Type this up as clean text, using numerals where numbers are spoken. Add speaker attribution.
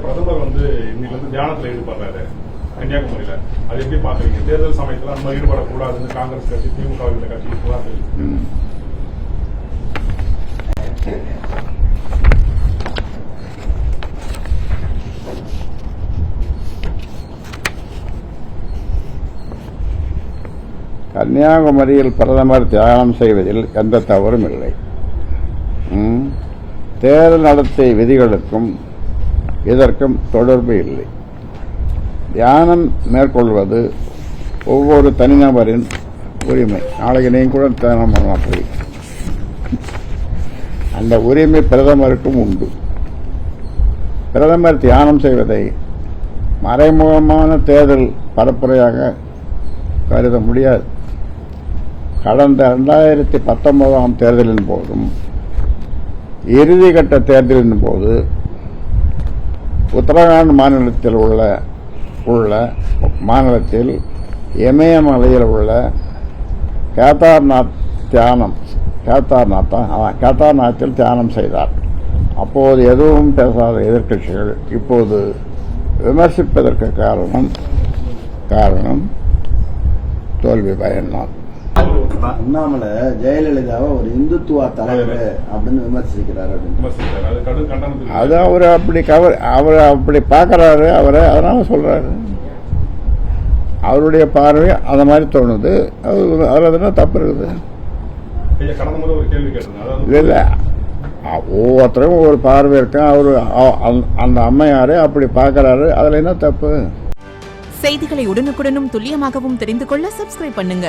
Speaker 1: பிரதமர் இன்னைக்கு தியானத்துல ஈடுபடுறாரு கன்னியாகுமரியில, அது எப்படி பாக்குறீங்க? தேர்தல் சமயத்துல அந்த மாதிரி ஈடுபடக்கூடாதுன்னு காங்கிரஸ் கட்சி, திமுக கட்சி புகார்
Speaker 2: கன்னியாகுமரியில் பிரதமர் தியானம் செய்வதில் எந்த தவறும் இல்லை. தேர்தல் நடத்தை விதிகளுக்கும் இதற்கும் தொடர்பு இல்லை. தியானம் மேற்கொள்வது ஒவ்வொரு தனிநபரின் உரிமை. நாளைக்கு நீங்கள் கூட தியானம் பண்ணலாம் போய், அந்த உரிமை பிரதமருக்கும் உண்டு. பிரதமர் தியானம் செய்வதை மறைமுகமான தேர்தல் பரப்புரையாக கருத முடியாது. கடந்த 2019 தேர்தலின் போதும் இறுதிக்கட்ட தேர்தலின் போது உத்தரகாண்ட் மாநிலத்தில் உள்ள மாநிலத்தில் இமயமலையில் உள்ள கேதார்நாத்தில் தியானம் செய்தார். அப்போது எதுவும் பேசாத எதிர்க்கட்சிகள் இப்போது விமர்சிப்பதற்கு காரணம் தோல்வி பயன்தான்.
Speaker 3: அண்ணாமலை ஜெயலலிதாவை ஒரு இந்துத்துவ தலைவர் அப்படின்னு விமர்சிக்கிறாரு.
Speaker 2: அது அவர் அப்படி பார்க்கறாரு அவரை, அதனால சொல்றாரு. அவருடைய பார்வை அந்த மாதிரி தோணுது. அதுல தப்பு இருக்குது. இல்ல, ஒவ்வொருத்தரும் ஒரு பார்வை இருக்கு. அவரு அந்த அம்மையாரே அப்படி பார்க்கறாரு, அதுல என்ன தப்பு?
Speaker 4: செய்திகளை உடனுக்குடனும் துல்லியமாகவும் தெரிந்து கொள்ள சப்ஸ்கிரைப் பண்ணுங்க.